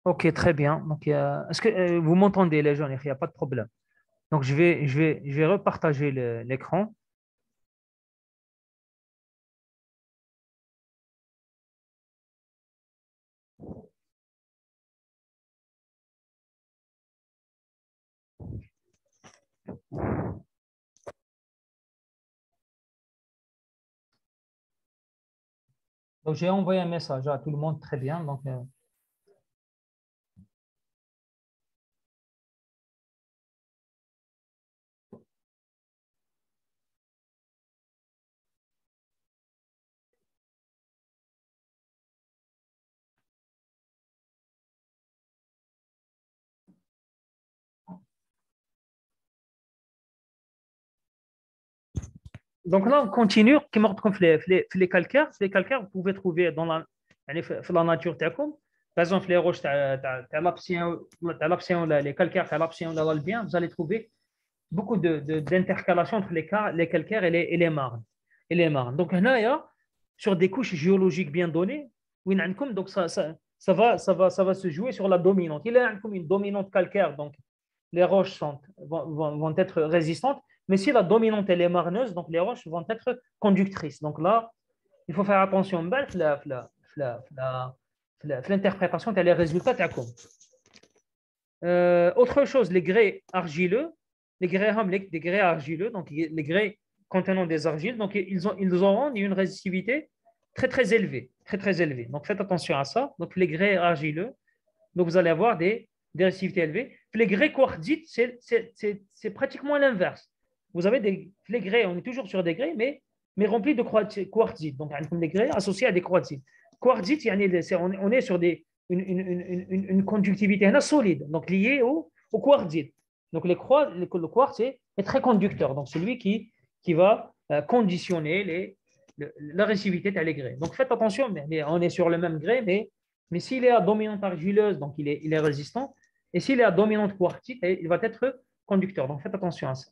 Ok, très bien. Donc, est-ce que vous m'entendez, les jeunes? Il n'y a pas de problème. Donc, je vais repartager l'écran. Donc, j'ai envoyé un message à tout le monde. Très bien. Donc là, on continue. Qui montre comme les calcaires. Les calcaires, vous pouvez trouver dans يعني في la nature تاعكم. Par exemple, les roches تاع l'Aptien, les calcaires تاع l'Aptien ou l'Albien, vous allez trouver beaucoup d'intercalation entre les calcaires et les marnes. Donc, là, sur des couches géologiques bien données, وين عندكم, donc ça va se jouer sur la dominante. Il y a une dominante calcaire, donc les roches vont être résistantes. Mais si la dominante elle est marneuse, donc les roches vont être conductrices. Donc là, il faut faire attention l'interprétation des résultats. Autre chose, les grès argileux, des grès argileux, donc les grès contenant des argiles, donc ils auront une résistivité très très élevée, très très élevée. Donc faites attention à ça. Donc les grès argileux, donc vous allez avoir des résistivités élevées. Les grès quartzites, c'est pratiquement l'inverse. Vous avez les grès, on est toujours sur des grès, mais remplis de quartzites. Donc des grès associés à des quartzites. Quartzite, on est sur une conductivité solide, donc liée au quartzite. Donc le quartz est très conducteur. Donc c'est lui qui va conditionner la réactivité des grès. Donc faites attention, mais on est sur le même grès, mais s'il est à dominante argileuse, donc il est résistant. Et s'il est à dominante quartzite, il va être conducteur. Donc faites attention à ça.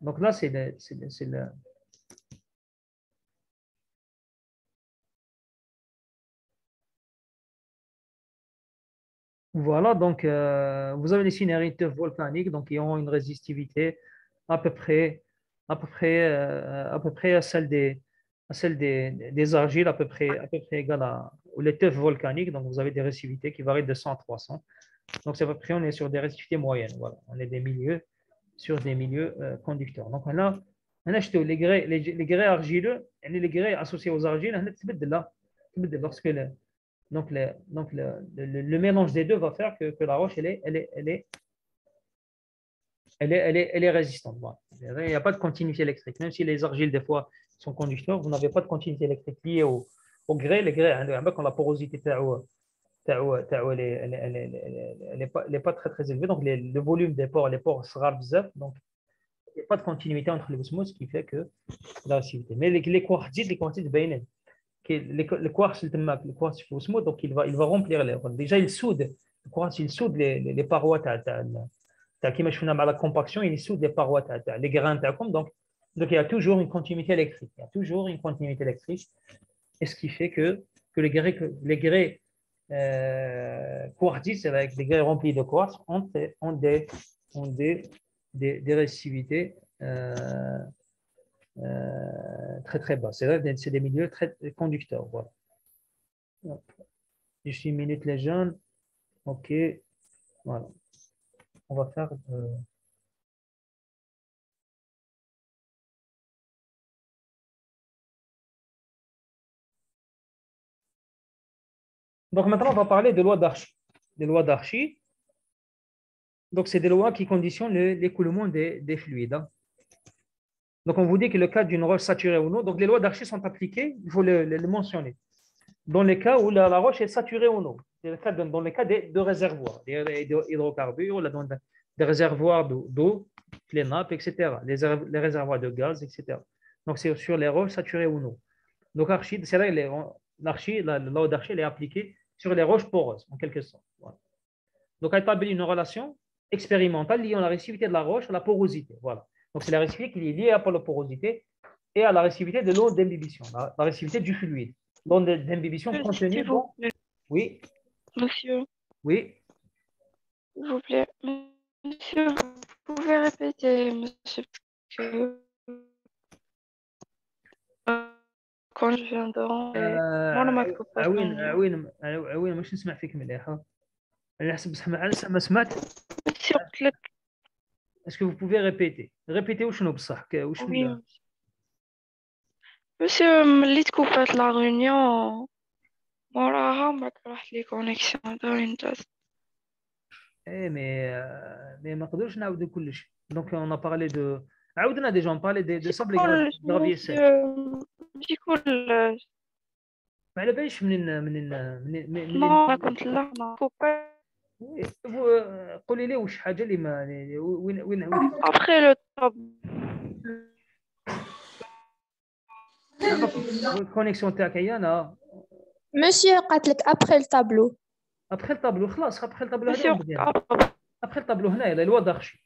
Donc là, c'est le. Voilà, donc vous avez ici une éruption volcanique, donc ils ont une résistivité à peu près, à celle des argiles, à peu près égale aux teufs volcaniques. Donc vous avez des résistivités qui varient de 100 à 300. Donc c'est à peu près, on est sur des résistivités moyennes. Voilà, on est sur des milieux conducteurs. Donc les grès argileux, les grès associés aux argiles, lorsque le mélange des deux va faire que la roche, elle est résistante. Voilà. Il n'y a pas de continuité électrique. Même si les argiles, des fois, sont conducteurs, vous n'avez pas de continuité électrique liée au grès. Les grès, quand la porosité elle n'est pas très, très élevée. Donc, le volume des pores, les pores sera bzaf. Donc, il n'y a pas de continuité entre les osmoses, ce qui fait que la réactivité. Mais les quartzites, ben, le quartz, le quartz osmose, donc il va remplir les rôles. Déjà, le quartz, il soude les parois, qui à la compaction, il soude les parois, les grains, donc il y a toujours une continuité électrique. Il y a toujours une continuité électrique. Et ce qui fait que les grès quartzites, avec des grès remplis de quartz, ont des résistivités très très bas. C'est des milieux très conducteurs. Voilà. Juste une minute, les jeunes. OK. Voilà. On va faire. Donc maintenant, on va parler des lois d'Archie. Des lois d'Archie. Donc, c'est des lois qui conditionnent l'écoulement des fluides. Hein. Donc, on vous dit que le cas d'une roche saturée ou non, donc les lois d'Archie sont appliquées, il faut le mentionner. Dans les cas où la roche est saturée ou non, dans les cas de réservoirs, des hydrocarbures, des réservoirs d'eau, les nappes, etc., les réservoirs de gaz, etc. Donc, c'est sur les roches saturées ou non. Donc, c'est là la loi d'Archie est appliquée sur les roches poreuses, en quelque sorte. Voilà. Donc, elle établit une relation expérimentale liée à la réactivité de la roche à la porosité. Voilà. Donc, c'est la réactivité qui est liée à la porosité et à la réactivité de l'eau d'imbibition, la réactivité du fluide. L'eau d'imbibition contenue C'est vous, dans. Oui, monsieur. Oui. S'il vous plaît. Monsieur, vous pouvez répéter, monsieur, parce que quand je viens de rentrer, moi, on m'a coupé. عوين مش نسمع فيك مليح. أنا حسب ما سمعت. Monsieur, قلت لك Est-ce que vous pouvez répéter? Répétez وشنو بصح وش oui. Monsieur, ملي تكوبات لا réunion موراها ما راحت لي كونيكسيون داين جاست. Eh mais ما نقدرش نعاودوا كلش. Donc on a parlé de عاودنا déjà on parlait de sable gravier sec. ماشي كلش. ما على باليش ما كنت لا ما كوبات. قولي لي وش حاجه اللي ما وين après le top. الكونيكسيون تاعك هي انا Monsieur قالت لك après le tableau. ابخي الطابلو خلاص ابخي الطابلو Monsieur, ابخي الطابلو هنايا لا لوا داخشي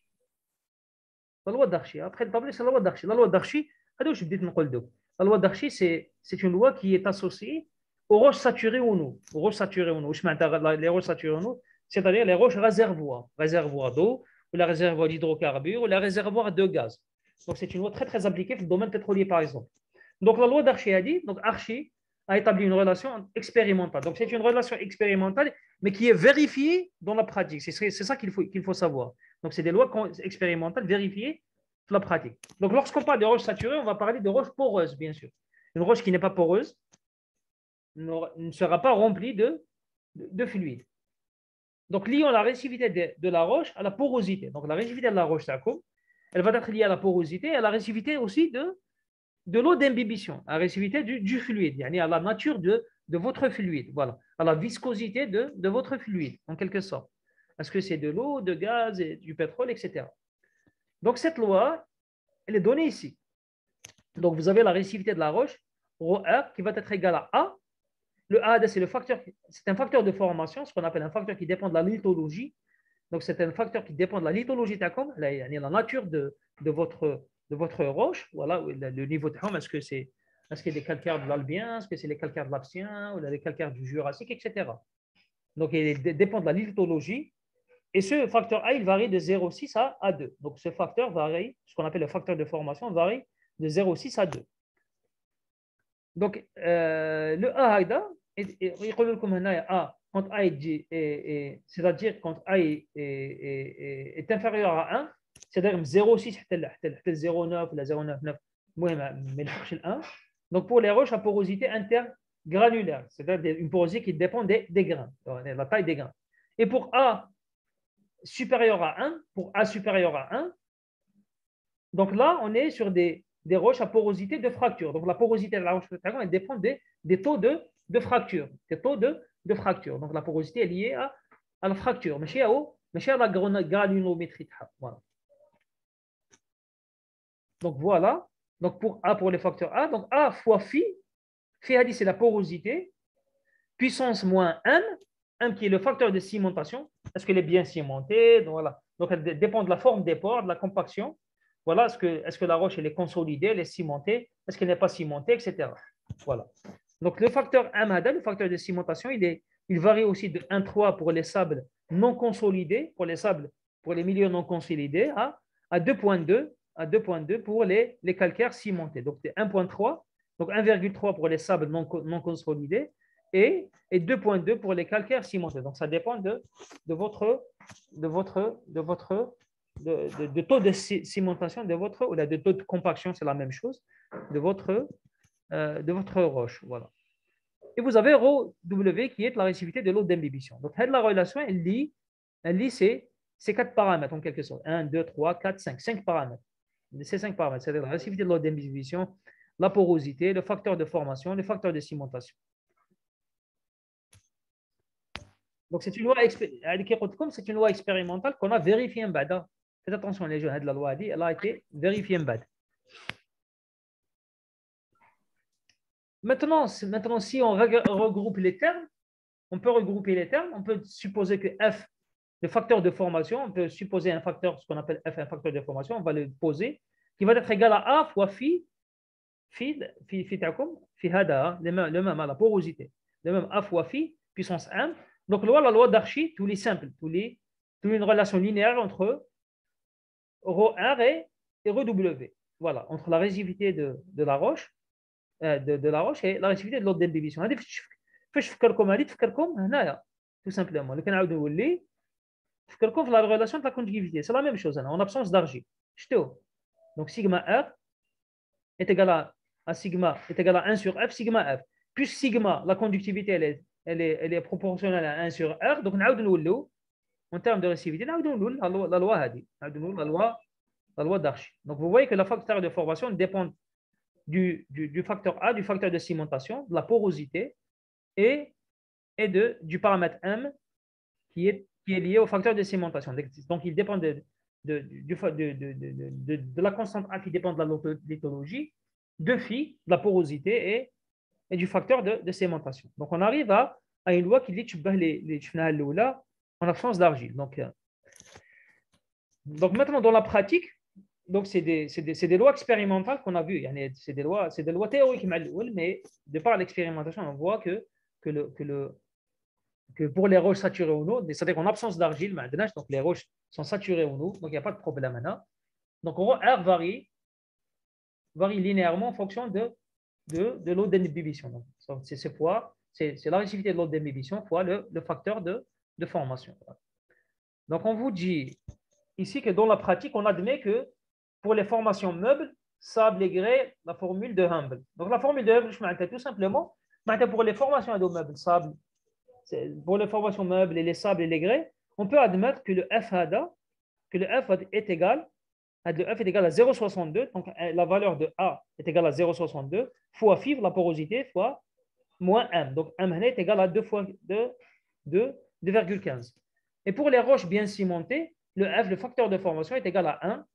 لا لوا داخشي ابخي الطابلو سي لا لوا داخشي لا لوا داخشي هذا واش بديت نقول دوك لا لوا داخشي سي اون لوا كي est associée aux roches saturées ou non aux roches saturées ou non واش معناتها les roches saturées ou non c'est-à-dire les roches réservoirs d'eau ou la réservoir d'hydrocarbures ou la réservoir de gaz. Donc c'est une loi très très appliquée dans le domaine pétrolier par exemple. Donc la loi d'Archi a dit, donc Archi a établi une relation expérimentale. Donc c'est une relation expérimentale, mais qui est vérifiée dans la pratique. C'est ça qu'il faut savoir. Donc c'est des lois expérimentales vérifiées dans la pratique. Donc lorsqu'on parle de roches saturées, on va parler de roches poreuses, bien sûr. Une roche qui n'est pas poreuse ne sera pas remplie de fluide. Donc lions la réactivité de la roche à la porosité. Donc la réactivité de la roche, elle va être liée à la porosité et à la réactivité aussi de l'eau d'imbibition, à la réactivité du fluide, à la nature de votre fluide, voilà, à la viscosité de votre fluide, en quelque sorte. Est-ce que c'est de l'eau, de gaz, et du pétrole, etc. Donc cette loi, elle est donnée ici. Donc vous avez la réactivité de la roche, ρA, qui va être égale à A. Le A, c'est un facteur de formation, ce qu'on appelle un facteur qui dépend de la lithologie. Donc c'est un facteur qui dépend de la lithologie, la nature de votre roche, voilà, le niveau de est-ce que c'est qu'il y a des calcaires de l'Albien, est-ce que c'est les calcaires de l'Aptien, ou les calcaires du Jurassique, etc. Donc, il dépend de la lithologie. Et ce facteur A, il varie de 0,6 à 2. Donc, ce facteur varie, ce qu'on appelle le facteur de formation, varie de 0,6 à 2. Donc, le A, quand A c'est-à-dire quand A est inférieur à 1, c'est-à-dire 0,6 حتى 0,9 ولا 0,99 المهم ما يلحقش ال 1. Donc pour les roches à porosité intergranulaire, c'est-à-dire une porosité qui dépend des grains, la taille des grains. Et pour A supérieur à 1, donc là on est sur des roches à porosité de fracture. Donc la porosité de la roche elle dépend des taux de fracture, de fracture. Donc la porosité est liée à la fracture, mais à la granulométrie. Voilà. Donc voilà. Donc pour A, pour les facteurs A, donc A fois phi, phi c'est la porosité, puissance moins M qui est le facteur de cimentation. Est-ce qu'elle est bien cimentée? Donc voilà. Donc elle dépend de la forme des pores, de la compaction. Voilà, est-ce que la roche elle est consolidée, elle est cimentée, est-ce qu'elle n'est pas cimentée, etc. Voilà. Donc le facteur M, le facteur de cimentation, il varie aussi de 1,3 pour les sables non consolidés, pour les milieux non consolidés, à 2,2 pour les calcaires cimentés. Donc 1,3, donc 1,3 pour les sables non consolidés et 2,2 pour les calcaires cimentés. Donc ça dépend de taux de cimentation de votre, ou de taux de compaction, c'est la même chose, de votre roche. Voilà. Et vous avez ρW qui est la réactivité de l'eau d'imbibition. Donc, la relation, elle lie ces 4 paramètres en quelque sorte. 1, 2, 3, 4, 5. 5 paramètres. Ces 5 paramètres, c'est-à-dire la réactivité de l'eau d'imbibition, la porosité, le facteur de formation, le facteur de cimentation. Donc, c'est une loi expérimentale qu'on a vérifiée en bas. Faites attention, les jeunes, la loi elle a été vérifiée en bas. Maintenant, si on regroupe les termes, on peut regrouper les termes. On peut supposer que F, le facteur de formation, on peut supposer un facteur, ce qu'on appelle F, un facteur de formation, on va le poser, qui va être égal à A fois phi hada, le même à la porosité. Le même A fois phi, puissance M, Donc, la loi d'Archie, tous les simples, une relation linéaire entre ρR et ρW. Voilà, entre la réactivité de la roche et la réactivité de l'autre débition. فاش تفكركم هذه تفكركم هنايا tout simplement. اللي كنعاودو نولي تفكركم في la relation de la conductivité. C'est la même chose en absence d'argile. شفتوه. Donc sigma R est égal à sigma est égal à 1 sur F sigma F. Puisque sigma, la conductivité, elle est proportionnelle à 1 sur R, donc نعاودو نولو en termes de réactivité, نعاودو نولو la loi هذه. نعاودو نولو la loi d'Archie. Donc vous voyez que le facteur de formation dépend du facteur A, du facteur de cimentation, de la porosité et du paramètre M qui est lié au facteur de cimentation. Donc, il dépend de la constante A qui dépend de la lithologie, de phi, de la porosité et du facteur de cimentation. Donc, on arrive à une loi qui dit que en absence d'argile. Donc, maintenant, dans la pratique, donc c'est des lois expérimentales qu'on a vues. C'est des lois théoriques, mais de par l'expérimentation, on voit que pour les roches saturées en eau, c'est-à-dire qu'en absence d'argile, donc les roches sont saturées en eau, donc il n'y a pas de problème maintenant. Donc R varie linéairement en fonction de l'eau d'inhibition. C'est la réactivité de l'eau d'inhibition fois le facteur de formation. Donc on vous dit ici que dans la pratique, on admet que pour les formations meubles, sable et grès, la formule de Humble. Donc la formule de Humble, je m'arrête tout simplement. Pour les formations de meubles, sable, pour les formations meubles et les sables et les grès, on peut admettre que le F est égal à 0,62. Donc la valeur de A est égale à 0,62 fois phi, la porosité, fois moins M. Donc M est égal à 2,15. Et pour les roches bien cimentées, le F, le facteur de formation, est égal à 1.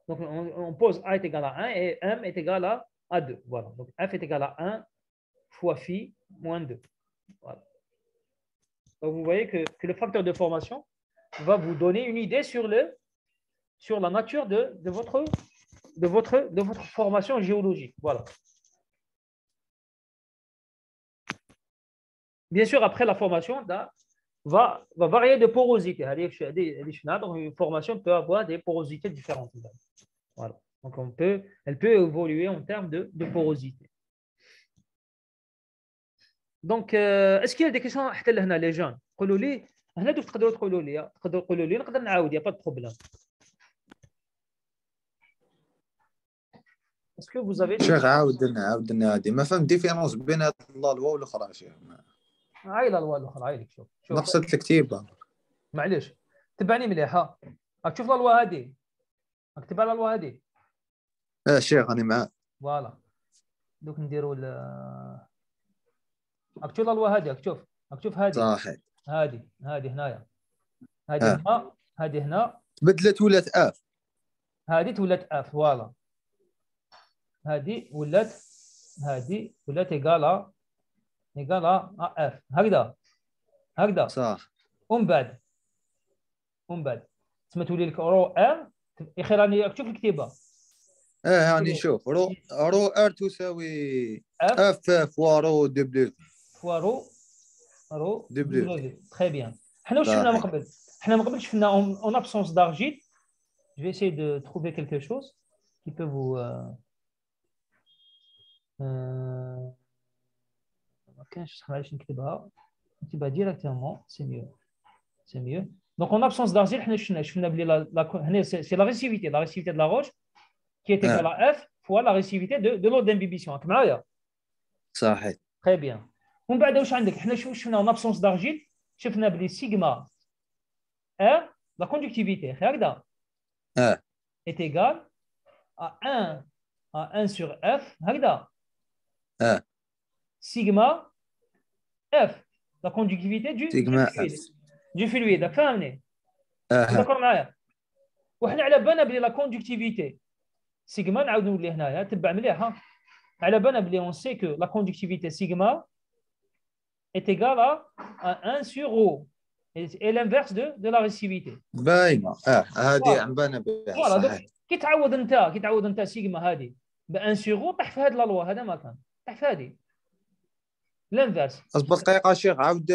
Donc, on pose A est égal à 1 et M est égal à 2. Voilà. Donc, F est égal à 1 fois phi moins 2. Voilà. Donc, vous voyez que le facteur de formation va vous donner une idée sur la nature de votre formation géologique. Voilà. Bien sûr, après la formation, va varier de porosité. Donc, une formation peut avoir des porosités différentes. Voilà. Donc, elle peut évoluer en termes de porosité. Donc, est-ce qu'il y a des questions les jeunes? قولوا لي هنا تقدروا تقولوا لي نقدر نعاود يا با de problème. Est-ce que vous avez شيخ عاودنا هذه ما فهمت ديفيرونس بين هاد لا لوا والاخرى شيخ. هاي لا لوا الاخرى هاي لك شوف نقصد الكتيبه معليش تبعني مليح ها راك تشوف لا لوا هذه اكتب على اللوا هذه شيخ راني معاك فوالا دوك نديروا اكتب لا لوا هذه اكتب هذه صحيح هذه هنايا هذه هنا تبدلت ولات اف هذه تولات اف فوالا هذه ولات ايكالا اف هكذا صح ومن بعد تسمى تولي لك رو ار يا اخي راني شوف الكتيبه هاني نشوف رو ار تساوي اف فوا رو دبليو فوا رو دبليو تري بيان. حنا واش شفنا من قبل شفنا اون ابسونس d'argile. Je vais essayer de trouver quelque chose qui peut vous ما كانش معليش نكتبها directement c'est mieux. Donc en absence d'argile حنا شفنا بلي هنا c'est la réactivité de la roche qui est égale à F fois la réactivité de l'eau d'imbibition. راك معايا صحيح très bien. ومن بعد واش عندك حنا شفنا en absence d'argile شفنا بلي سيغما R la conductivité هكذا est égale à 1 sur F هكذا sigma F la conductivité du fluide. راك فاهمني داكور معايا وحنا على بالنا بلي لا كوندكتيفيتي سيغما نعاودو نولي هنايا تبع مليح ها على بالنا بلي اون سي كو لا كوندكتيفيتي سيغما est égal à 1 sur ρ et l'inverse de la réactivité باينه هذه عم بانا فوالا دوك كي تعوض انت سيغما هذه ب 1 sur ρ طيح في هذه لا لوا هذا ما كان طيح في هذه الانفيرس. اصبر دقيقه شيخ، عاود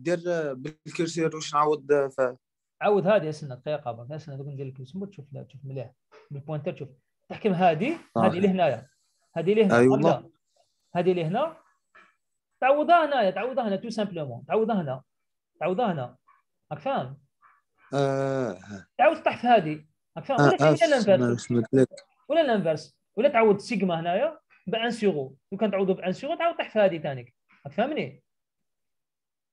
دير بالكرسير واش نعاود عاود هذه استنى دقيقه برك، استنى دوك ندير لك تشوف تشوف مليح بالبوينتر. شوف تحكم هذه لهنايا، هذه لهنا. اي والله. هذه لهنا تعوضها هنايا، تعوضها هنا تو سامبلومون، تعوضها هنا راك فاهم؟ تعاود تطيح في هذه راك فاهم؟ ولا تعمل الانفيرس، ولا الانفيرس، ولا تعوض سيجما هنايا ب 1 سيغو. لو كان تعوضوا ب 1 سيغو تعاود تطيح في هذه ثاني. راك فاهمني؟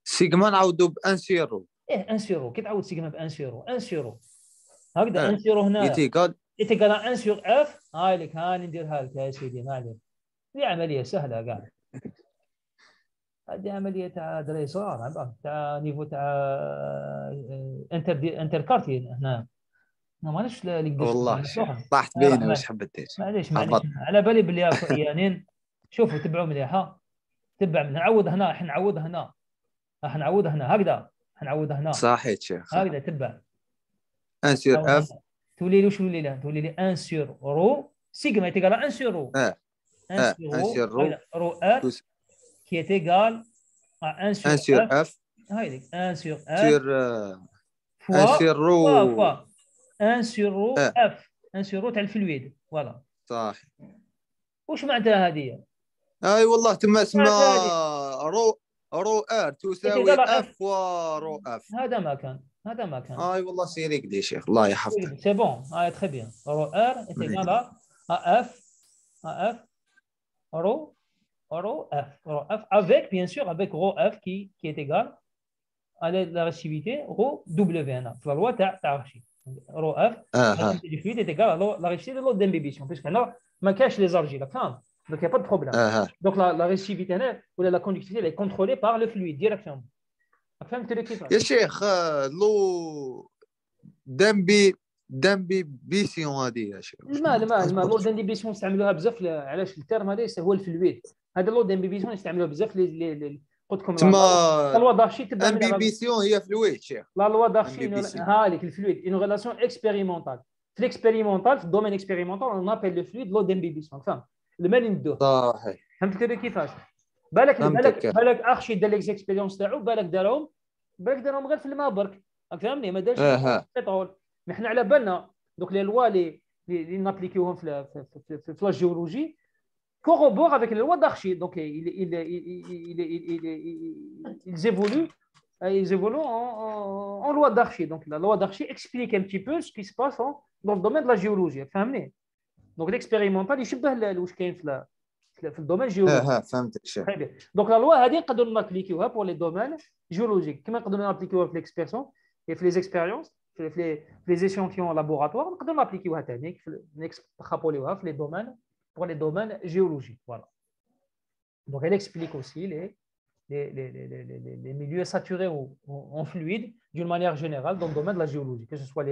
سيجما نعوضوا ب 1 سيرو. 1 سيرو كي تعوض سيجما ب 1 سيرو، 1 سيرو هكذا. 1 سيرو هنا يتيقال 1 سيغ اف. هاي لك، هاني نديرها لك يا سيدي، ما عليك. دي عمليه سهله كاع، هذه عمليه تاع دري صغار، تاع نيفو تاع انتر كارتي هنا. ما عرفتش والله طاحت بينا واش حبيت دير. معليش على بالي بلي راكو عيانين. شوفوا تبعوا مليح، تبع من نعوض هنا، راح نعوض هنا، هكذا نعوض هنا. صحيح شيخ، هكذا تبع 1 سير اف تولي لي شنو لي، تولي لي 1 سير رو سيجما تيغال 1 سير رو. 1 سير رو ار كي تيغال 1 سير اف. هاي لك 1 سير اف سير 1 سير رو 1 سير رو اف، 1 سير رو تاع الفلويد. فوالا صح. واش معناتها هذه؟ اي والله تما اسمها رو ار تساوي اف ورو اف. هذا ما كان اي والله سيري كدي شيخ، الله يحفظك. سي بون، هاي تري بيان. رو ار ايتيغال اف رو اف avec bien sûr avec rho f qui est égal à la réactivité rho w هنا في الوا تاع رشيد. rho f du fluide est égal à la réactivité de l'eau d'imbibition, puisque هنا ما كاش لي زارجيل فاهم. Donc il y a pas de problème. Donc la réactivité هنا ولا la conductivité elle est contrôlée par le fluide directement. فهمت كيفاش يا شيخ؟ لو دامبيسيون هذه يا شيخ. الماء لو دامبيسيون نستعملوها بزاف. علاش الترم هذا هو الفلويد. هذا لو دامبيسيون نستعملوها بزاف قلت لكم. تما لوا دارشي تبع امبيسيون هي فلويد شيخ. لا لوا دارشي هذيك الفلويد اون ريلاسيون اكسبيريمونتال. في الاكسبيريمونتال في الدومين اكسبيريمونتال اون ابل لو فلويد لو دامبيسيون. فهم الماء اللي ندوه. صحيح. فهمت كيفاش؟ بالك اخشي دار لي زيكسبيريونس تاعو، بالك دارهم غير في الماء برك. فهمني؟ ما دارش البترول. نحن على بالنا دوك لي لوا اللي نابليكيوهم في لا جيولوجي corrobore avec les lois d'Archie. Donc, ils évoluent en loi d'Archie. Donc, la loi d'Archie explique un petit peu ce qui se passe dans le domaine de la géologie. فهمني؟ Donc, l'expérimental يشبه واش كاين في الدومين جيولوجي. فهمتك شيخ. Donc, la loi هذه نقدروا نابليكيوها pour les domaines géologiques كما نقدروا نابليكيوها في l'expérience et في les expériences في les échantillons laboratoires. نقدروا نابليكيوها ثاني نكسترابوليوها في les domaines pour les domaines géologiques. Voilà. Donc, elle explique aussi les milieux saturés en fluide d'une manière générale dans le domaine de la géologie, que ce soit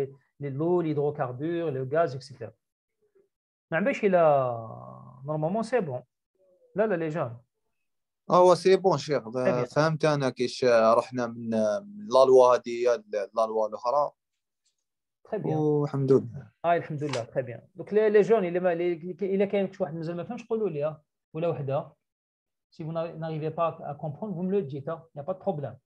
l'eau, l'hydrocarbure, le gaz, etc. Normalement, c'est bon. Là, les gens. سي بون شيخ. فهمت انا كيش رحنا من لا لوا هذه لا لوا الاخرى. والحمد لله. الحمد لله. تري بيان. دونك لي جون الا كاين شي واحد مازال ما فهمش قولوا لي ولا وحده. Si vous n'arrivez pas à comprendre, vous me le dites. Il n'y a pas de problème.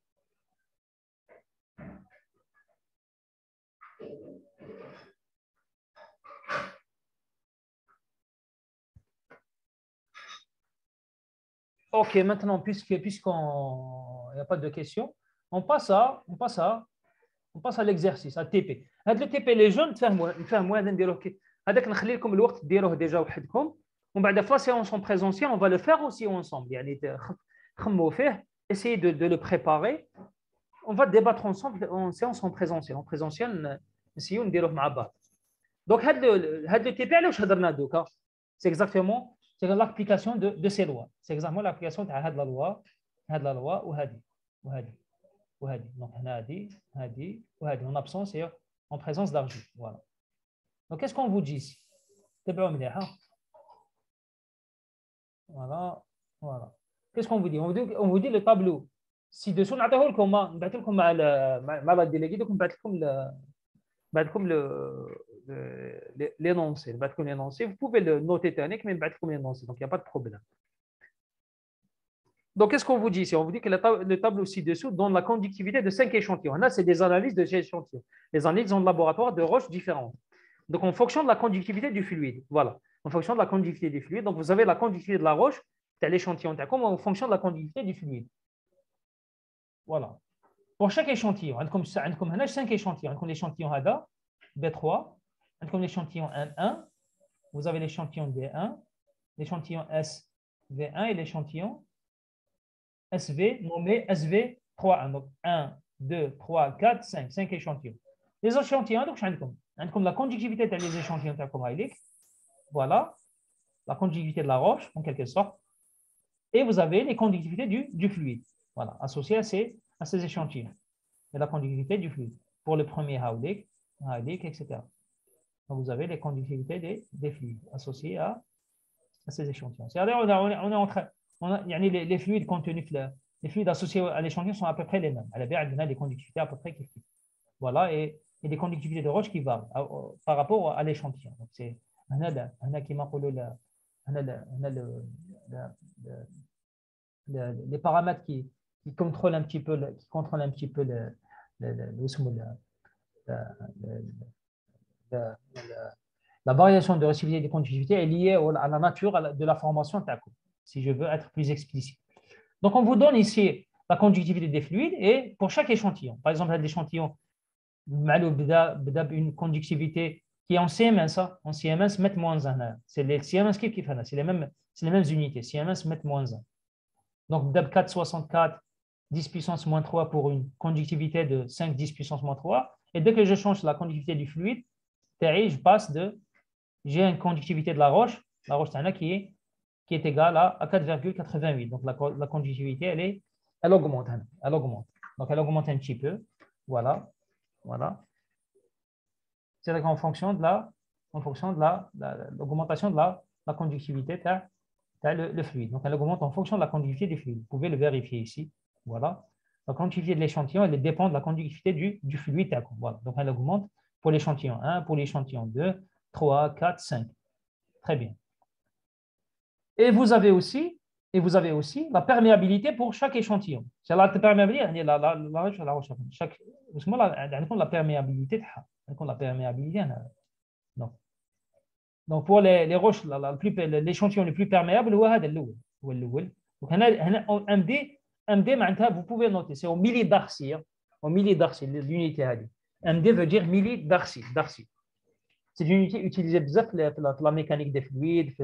Ok, maintenant, puisqu'on n'y a pas de questions, on passe à l'exercice, à TP. هذا le TP les jeunes نفهموا هذا نديروه هذاك نخلي لكم الوقت ديروه ديجا وحدكم ومن بعد في لا séance en présentiel on va le faire aussi ensemble. يعني خمموا فيه, essayez de le préparer. On va débattre ensemble en séance en présentiel. En présentiel نسيو نديروه مع بعض. Donc هذا le TP علاش هضرنا دوكا c'est exactement c'est l'application de ces lois. C'est exactement l'application تاع هذه la loi وهذه. Donc هذه وهذه en absence et en présence d'argile. Voilà. Donc qu'est-ce qu'on vous dit ici? تبعوا مليح. Voilà. Qu'est-ce qu'on vous dit? On vous dit le tableau ci-dessous. نعطيه لكم نبعث لكم مع لا ديليغي. دوك نبعث لكم l'énoncé. Vous pouvez le noter تانيك mais نبعث لكم l'énoncé. Donc il n'y a pas de problème. Donc, qu'est-ce qu'on vous dit ici? On vous dit que le tableau ci-dessous donne la conductivité de 5 échantillons. Là, c'est des analyses de ces échantillons. Les analyses en laboratoire de roches différentes. Donc, en fonction de la conductivité du fluide. Voilà. En fonction de la conductivité du fluide. Donc, vous avez la conductivité de la roche, c'est l'échantillon. Comme en fonction de la conductivité du fluide. Voilà. Pour chaque échantillon, comme 5 échantillons. Comme l'échantillon HADA, B3, comme l'échantillon M1, vous avez l'échantillon D1, l'échantillon SV1 et l'échantillon SV nommé SV3. Donc 1, 2, 3, 4, 5. 5 échantillons. Les échantillons, donc, comme la conductivité des échantillons, voilà, la conductivité de la roche, en quelque sorte. Et vous avez les conductivités du fluide, voilà, associées à ces échantillons. Et la conductivité du fluide. Pour le premier Haulik, etc. Donc, vous avez les conductivités des fluides associées à ces échantillons. C'est-à-dire, on est en train, les fluides contenus, les fluides associés à l'échantillon sont à peu près les mêmes. À la base, on a des conductivités à peu près qui font. Voilà, et des conductivités de roche qui varient par rapport à l'échantillon. Donc, c'est les paramètres qui contrôlent un petit peu la variation de réciprocité des conductivités est liée à la nature de la formation TACO, si je veux être plus explicite. Donc, on vous donne ici la conductivité des fluides et pour chaque échantillon. Par exemple, l'échantillon une conductivité qui est en Siemens, en Siemens, met -1. C'est les Siemens qui font, c'est les mêmes unités. Siemens met -1. Donc, DAB 464, 10 puissance moins 3 pour une conductivité de 5, 10 puissance moins 3. Et dès que je change la conductivité du fluide, je passe j'ai une conductivité de la roche qui est égale à 4,88. Donc, la conductivité, elle augmente. Donc, elle augmente un petit peu. Voilà. C'est en fonction de l'augmentation de la conductivité le fluide. Donc, elle augmente en fonction de la conductivité du fluide. Vous pouvez le vérifier ici. Voilà. La conductivité de l'échantillon, elle dépend de la conductivité du fluide. Voilà. Donc, elle augmente pour l'échantillon 1, pour l'échantillon 2, 3, 4, 5. Très bien. Et vous avez aussi la perméabilité pour chaque échantillon. C'est la perméabilité, la perméabilité. Donc, pour les roches, l'échantillon le plus perméable, MD, vous pouvez noter, c'est au millidarcy, l'unité. MD veut dire millidarcy. C'est une unité utilisée pour la mécanique des fluides,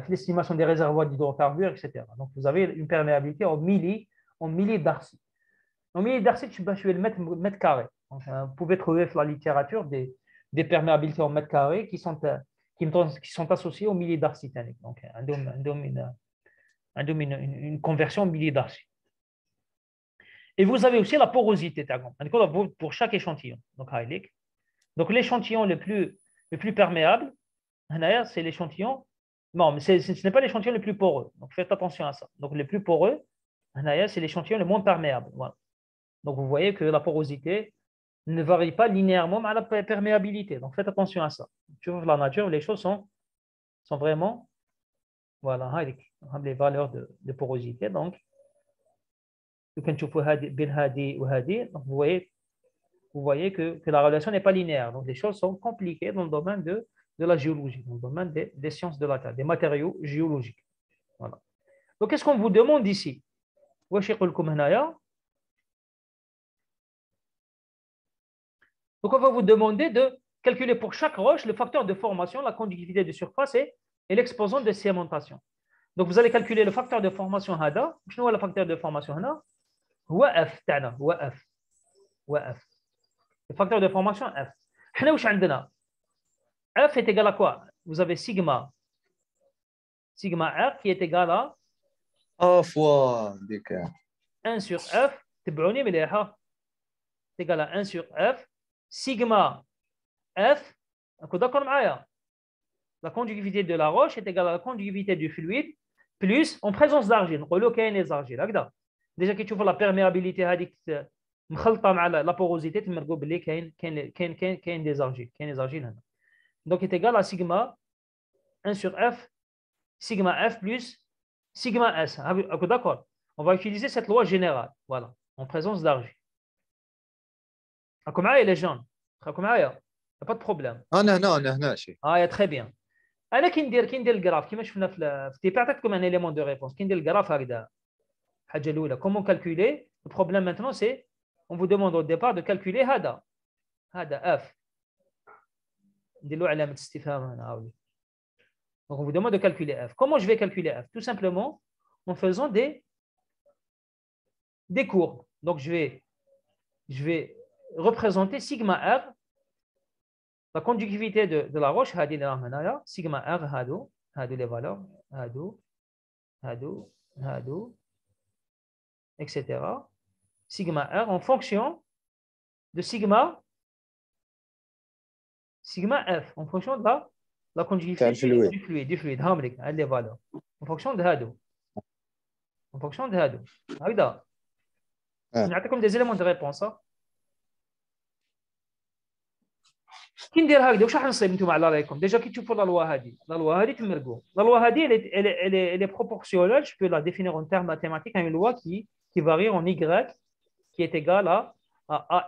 l'estimation des réservoirs d'hydrocarbures, etc. Donc, vous avez une perméabilité en millidarcy. En millidarcy, tu vas le mètre carré. Donc, vous pouvez trouver dans la littérature des perméabilités en mètre carré qui sont associées au millidarcy. Donc, une conversion en millidarcy. Et vous avez aussi la porosité pour chaque échantillon. Donc, l'échantillon le plus perméable, c'est l'échantillon. Non, mais ce n'est pas l'échantillon le plus poreux. Donc, faites attention à ça. Donc, le plus poreux, c'est l'échantillon le moins perméable. Voilà. Donc, vous voyez que la porosité ne varie pas linéairement à la perméabilité. Donc, faites attention à ça. Sur la nature, les choses sont vraiment, voilà, les valeurs de porosité. Donc, vous voyez que la relation n'est pas linéaire. Donc, les choses sont compliquées dans le domaine de la géologie, dans le domaine des sciences de la Terre, des matériaux géologiques. Voilà. Donc, qu'est-ce qu'on vous demande ici? Donc, on va vous demander de calculer pour chaque roche le facteur de formation, la conductivité de surface et l'exposant de sémentation. Donc, vous allez calculer le facteur de formation HADA. Je vois le facteur de formation HADA. Le facteur de formation F. F est égal à quoi? Vous avez sigma R qui est égal à fois 1 sur F. C'est égal à 1 sur F. Sigma F. D'accord, la conductivité de la roche est égale à la conductivité du fluide plus en présence d'argile. Les argiles. Déjà que tu vois la perméabilité la porosité, tu me dis qu'il y a des argiles. Donc, est égal à sigma 1 sur F, sigma F plus Sigma S. D'accord. On va utiliser cette loi générale. Voilà. En présence d'argile. راكم معايا les gens. راكم معايا. Pas de problème. انا هنا شيء. très bien. انا كي ندير الجراف كيما شفنا في تيبي عطيتكم ان élément de réponse. كي ندير الجراف هكذا. الحاجه الاولى comment calculer. Le problème maintenant c'est on vous demande au départ de calculer هذا f. ندير له علامه استفهام هنا عاودي. Donc on vous demande de calculer f. Comment je vais calculer f? Tout simplement en faisant des courbes. Donc je vais représenter sigma r, la conductivité de la roche, sigma r, les valeurs, etc. Sigma r en fonction de sigma f, en fonction de la conductivité du fluide, les valeurs. En fonction de هادو. En fonction de هادو. هكذا. نعطيكم des éléments de réponse. كي ندير هكذا واش راح نصيب انتم على رايكم ديجا كي تشوفوا لا لوا هذه تمرقوا لا لوا هذه elle est proportionnelle je peux la définir en termes mathématiques une loi qui varie en y qui est égale à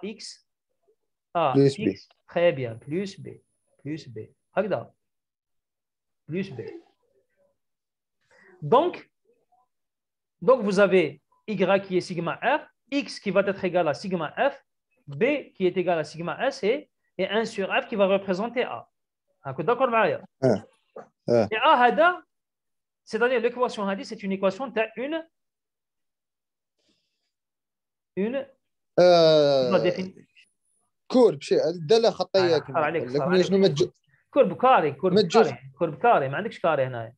ax plus b très bien plus b هكذا plus b donc vous avez y qui est sigma r x qui va être égal à sigma f b qui est égal à sigma s et 1 sur f qui va représenter A. D'accord, Maria? Et A, c'est-à-dire l'équation c'est une équation كورب شيء داله خطيه لكن شنو كورب كاري ما عندكش كاري هنا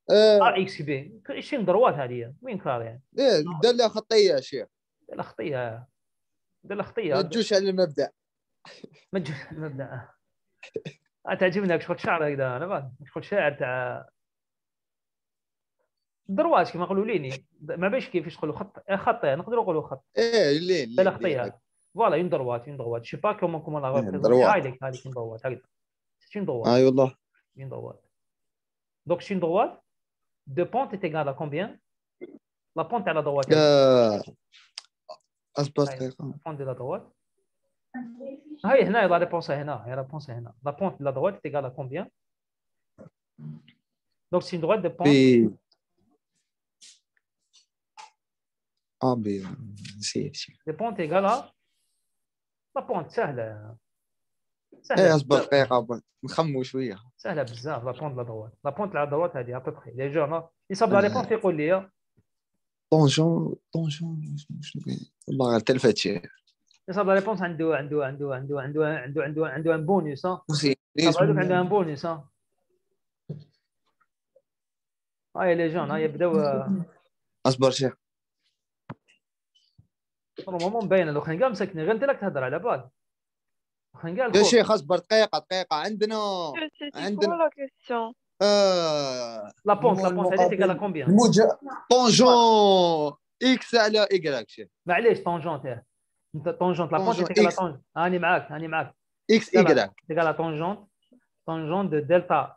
اكس بي ايش ضروات هذه وين كاري يعني داله خطيه يا شيخ داله خطيه ما تجوش على المبدا مبدا تعجبني شغل شعر هكذا انا شغل شاعر تاع درواش كما يقولوا ليني ما باش كيفاش نقولوا خط نقدروا نقولوا خط لا خطيه فوالا اون دروات شي با كومون لا هايليك اون دروات هكذا سي اون دروات اي والله اون دروات دونك سي اون دروات دو بونت est égal à combien la pente à la droite pente de la droite هاي هنا la réponse هنا la pente de la droite est égale à combien donc c'est une droite de pente de pente égale à la pente سهله اصبر دقيقه نخمو شويه سهله بزاف la pente de la droite هذه à peu près les gens يصاب la réponse يقول لي طونجون والله غير تلفت شي يصاب la réponse عنده un bonus عنده un bonus هاي لي جون هاي يبداو اصبر شيخ نورمالمون باينه لو كان مسكني غير انت لك تهضر على بال يا شيخ اصبر دقيقه عندنا لا بونت هذه تيقال كومبيان طونجون اكس على ايكغيك شيخ معليش طونجون لا بونت تيقال طونجون هاني معاك اكس ايكغيك تيقال طونجون دو دلتا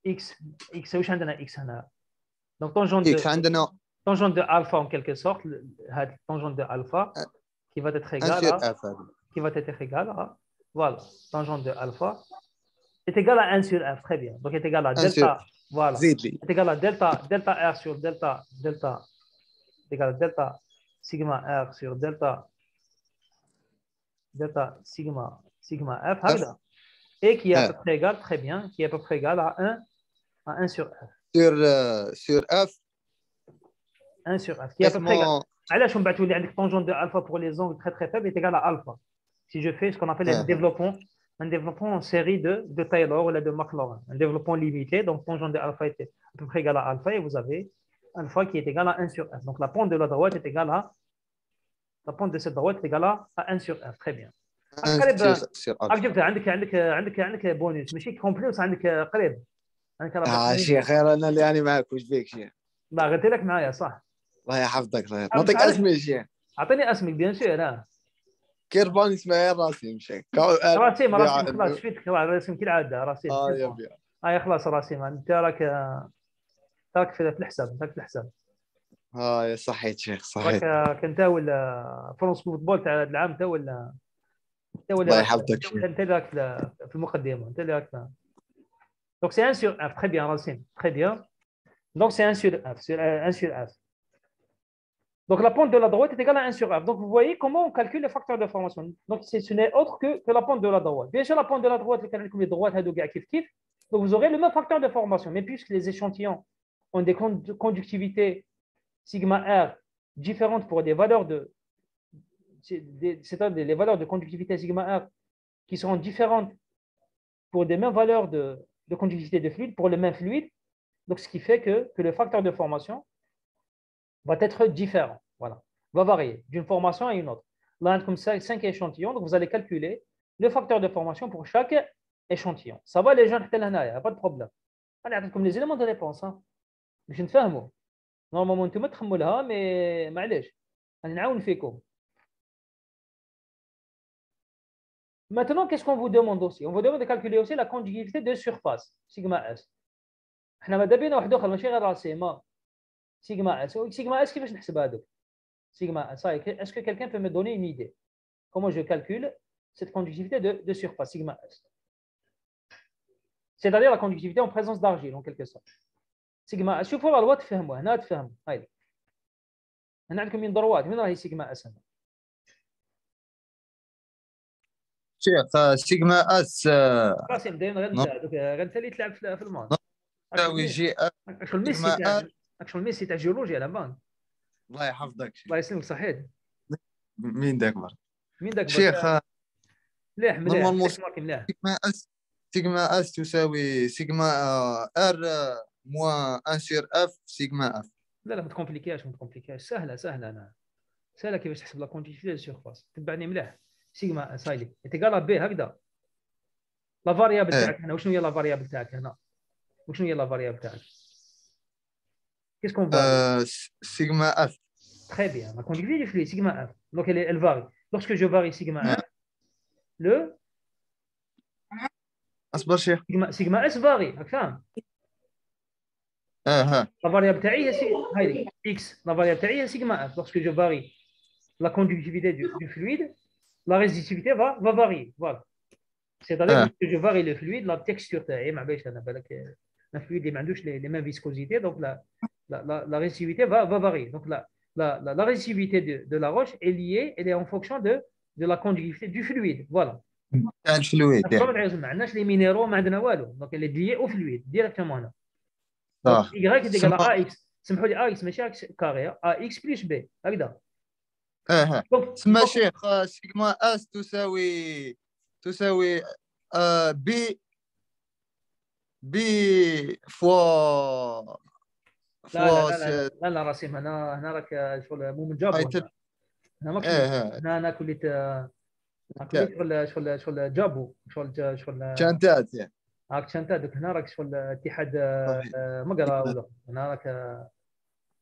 اكس واش عندنا اكس هنا دونك طونجون اكس عندنا طونجون دو الفا en quelque sorte هذا طونجون دو الفا qui va être égal à voilà tangente de alpha est égal à 1 sur f très bien donc est égal à delta voilà est égal à delta r sur delta est égal à delta sigma r sur delta sigma f et qui est à peu près égal très bien qui est à peu près égal à 1 sur f sur f 1 sur f qui est à peu près égal علاش من بعد تولي عندك tangente de alpha pour les angles très très faibles est égal à alpha si je fais ce qu'on appelle un développement en série de Taylor ou de Maclaurin, un développement limité, donc tangente de alpha est à peu près égal à alpha et vous avez alpha qui est égal à 1 sur f. Donc la pente de la droite est égale à la pente de cette droite est égale à 1 sur f. Très bien. عندك بونus ماشي كومبلي عندك قريب شيخ خير انا اللي يعني معك واش بيك شيخ لا قلت لك معايا صح الله يحفظك نعطيك اسمي شيخ اعطيني اسمك بيان سور كيربان اسمه راسي مشي راسيم خلاص شفيتك راسيم كالعاده راسيم يا خلاص راسيم انت راك في الحساب يا صحيت شيخ راك صحيت. كان تا ولا فرنسا فوتبول تاع هذا العام تا ولا الله يحفظك شيخ. انت اللي راك في المقدمه، انت اللي راك. دونك سي 1 sur f. Très bien Racine, très bien. Donc c'est 1 sur f, c'est 1 sur f. Donc la pente de la droite est égale à 1 sur f. Donc vous voyez comment on calcule les facteurs de formation. Donc ce n'est autre que la pente de la droite. Bien sûr la pente de la droite, les droites هادو كاع كيف كيف. Donc vous aurez le même facteur de formation, mais puisque les échantillons ont des conductivités sigma r différentes pour des valeurs de, c'est-à-dire les valeurs de conductivité sigma r qui seront différentes pour des mêmes valeurs de conductivité de fluide pour le même fluide. Donc ce qui fait que le facteur de formation va être différent, voilà, va varier d'une formation à une autre. Là, on a comme ça 5 échantillons, donc vous allez calculer le facteur de formation pour chaque échantillon. Ça va les gens, il n'y a pas de problème. Allez, comme les éléments de réponse, باش نفهموا. Normalement, انتم تخمولها mais معليش انا نعاون فيكم. Maintenant, qu'est-ce qu'on vous demande aussi? On vous demande de calculer aussi la conductivité de surface, sigma S. احنا ماذا بينا واحد اخر ماشي غير راسيمه sigma S. Sigma S كيفاش نحسب هذوك؟ sigma S. Est-ce que quelqu'un peut me donner une idée? Comment je calcule cette conductivité de surface, sigma S? C'est-à-dire la conductivité en présence d'argile, en quelque sorte. Sigma S. شوفوا الوا تفهموا هنا تفهموا. هاي هنا عندكم من ضروات، وين راهي sigma S هنا؟ شيخ سيجما اس راسم دايما غير انت اللي تلعب في الماضي. تساوي جي اس اكشن ميسي تاع جيولوجيا على بالك. الله يحفظك الله يسلمك صحيح. مين داك بر مين داك شيخ؟ مليح مليح. سيجما اس تساوي سيجما ار موان 1 سور اف سيجما اف. لا ما تكومبليكياش سهله انا سهله كيفاش تحسب لا كونتيتي ديال سيرفاس. تبعني مليح. سيجما سايلي تيغال بي هكذا. لا فاريابل تاعك هنا وشنو هي لا فاريابل تاعك هنا؟ وشنو هي لا فاريابل تاعك؟ Qu'est-ce qu'on varie? Sigma F. Très bien. La conductivité du fluide, sigma F. Donc, elle varie. Lorsque je varie sigma F, le sigma S varie. La variable taille est X. La variable taille est sigma F. Lorsque je varie la conductivité du fluide, la résistivité va varier. Voilà. C'est-à-dire que je varie le fluide, la texture taille, un fluide qui n'a pas les mêmes viscosités, donc la résistivité va varier. Donc la résistivité de la roche est liée, elle est en fonction de la conductivité du fluide. Voilà. Le fluide. Les minéraux, donc elle est liée au fluide directement. Donc Y est égal à AX. سمحوا لي AX ماشي AX carré, AX plus B. هكذا. تسمى شيخ سيجما اس تساوي بي فوا لا راسم هنا راك شغل مو مجاب هنا ماكش هنا كليت شغل جابو شغل شانتات يعني هاك شانتات. هنا راك شغل اتحاد مقرا ولا هنا راك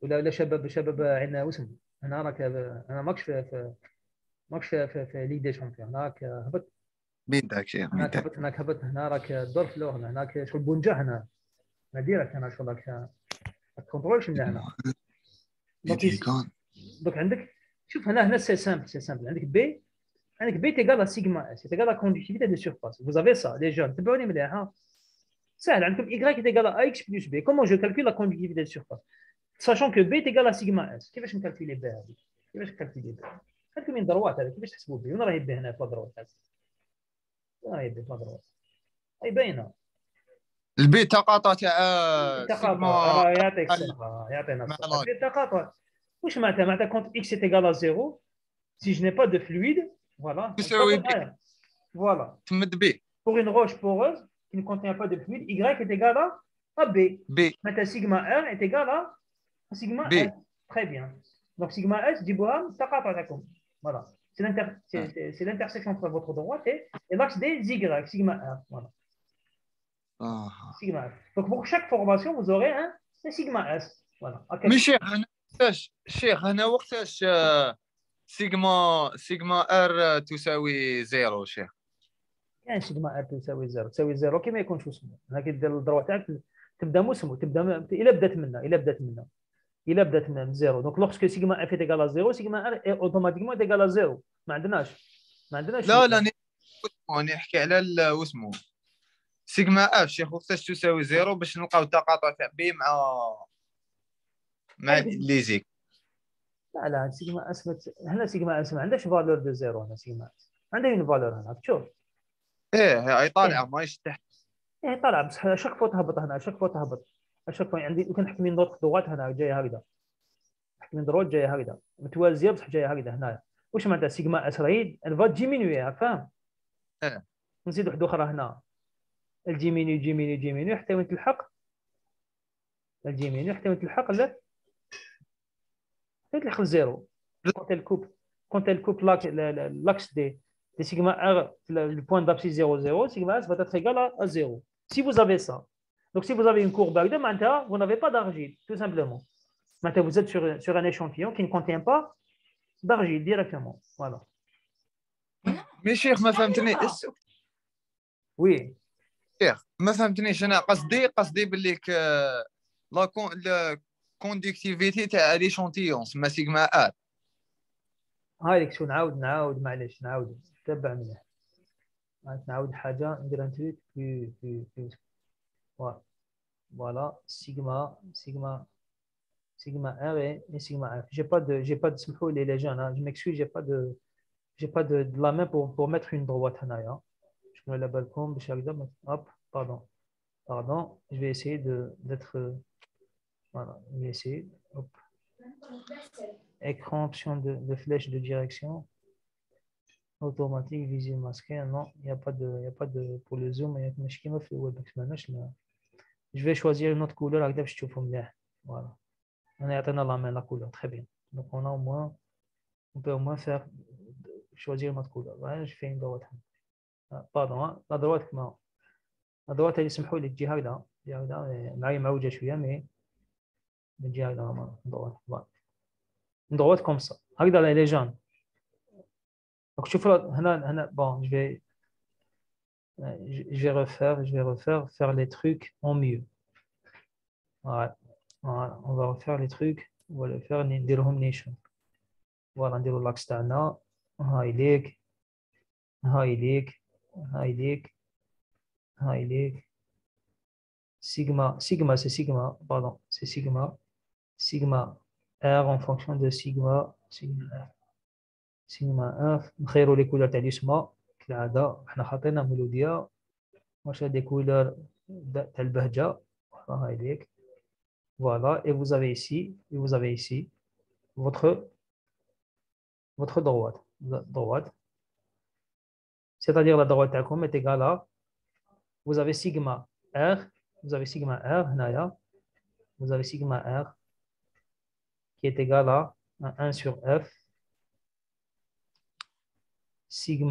ولا شباب عندنا واسم. هنا راك انا ماكش في ليغ دي شامبيون. هناك هبط بين داك شيء هناك هبط. هنا راك دور في لو هناك شغل بونجا هنا ديريكت هنا شغل راك كونترولش من هنا. دونك عندك شوف هنا سي سامبل عندك بي تيغال سيجما اس تيغال كونديتيفيتي دو سيرفاس. Vous avez ça les jeunes تبعوني مليح. سهل عندكم y تيغال ax plus b. Comment je calcule la conductivité de surface sachant que b تيغال sigma s؟ كيفاش نكالكولي b هذه؟ كيفاش نكالكولي b؟ هذيك من دروات هذا كيفاش تحسبوا b؟ وين راهي b هنا في الدروات هذه؟ وين راهي b في الدروات؟ هي باينه البي تقاطع تاع يعطيك الصحه يعطينا الصحه. البي تقاطع واش معناتها كونت x est égal à 0 si je n'ai pas de fluide. Voilà. Voilà. Pour une roche poreuse qui ne contient pas de fluide, y est égal à b. Maintenant sigma r est égal à sigma b. S. Très bien. Donc sigma s ديبوها تقاطع تاعكم. Voilà. C'est l'intersection entre votre droite et l'axe des y, sigma r. Voilà. Sigma S. Donc pour chaque formation, vous aurez un sigma S. Voilà. Mais cher, أنا وقتاش سيجما ار تساوي 0 شيخ؟ يعني سيجما ار تساوي 0 كي ما يكونش اسمه. هنا كي دير الدروه تاعك تبدا مو اسمه تبدا الا بدات منها il a بدات من 0. Donc lorsque sigma f est égal à 0, sigma r est automatiquement égal à 0. ما عندناش لا نحكي على واسمه سيجما اف شي خصها تساوي 0 باش نلقاو تقاطع تعبي مع ليزيك. لا سيجما اس هنا سيجما اس ما عندهاش فالور دو 0. هنا سيجما اس عندها une فالور هنا تشوف. هي طالعه ماهيش تحت. طالعه بصح شاك فوا تهبط هنا شاك فوا عندي كنحكم من دوت خطوات هنا جايه هكذا. من دروات جايه هكذا متوازيه بصح جايه هكذا هنا. واش معناتها سيجما اس راهي الفا ديمينوي فاهم. نزيد واحده اخرى هنا الجيميني حتى وين تلحق الزيرو. كونت الكوب l'axe des sigma r le point d'abscisse 0 sigma s va être égal à 0 si vous avez ça. Donc si vous avez une courbe هكذا معناتها vous n'avez pas d'argile tout simplement. Maintenant vous êtes sur un échantillon qui ne contient pas d'argile directement. Voilà. Mais شيخ ما فهمتني. Oui. شيخ ما فهمتنيش انا قصدي باللي لا كوندكتيفيتي تاع ليشونتيون سما سيغما ار. هايلك شو نعاود معليش نعاود تبع مليح. نعاود حاجه ندير ان تريك في voilà sigma r et sigma f. J'ai pas de سمحوا لي les jeunes je m'excuse j'ai pas de la main pour mettre une droite هنايا. Je vais la balcon باش هكذا hop pardon je vais essayer d'être voilà je vais essayer hop écran option de flèche de direction automatique visible masqué. Non, il n'y a pas de pour le zoom il y a ماشي كيما في الويب maintenant. Je vais choisir une autre couleur هكذا باش تشوفوا مليح. Voilà. On a atteint la main la couleur très bien. Donc on peut au moins faire choisir une autre couleur. Ouais, je fais une droite. Pardon la droite comment la droite اللي يسمحوا لي تجي هكذا معي معوجه شويه مي نجي هكذا droite comme ça هكذا les jaunes. Donc شوفوا هنا bon je vais refaire faire les trucs en mieux. Voilà, on va refaire les trucs, on va le faire نديرهم نيشن. voilà نديرو لاكس تاعنا هايليك sigma c'est sigma r en fonction de sigma r نخيروا لي كولور تاع اليسمى كالعاده حنا حاطينها ميلوديا واش هاد دي كولور تاع البهجه هايليك. Voilà, et vous avez ici votre droite. C'est-à-dire la droite est égale à, vous avez sigma r, هنايا, vous avez sigma r qui est égal à 1 sur f, sigma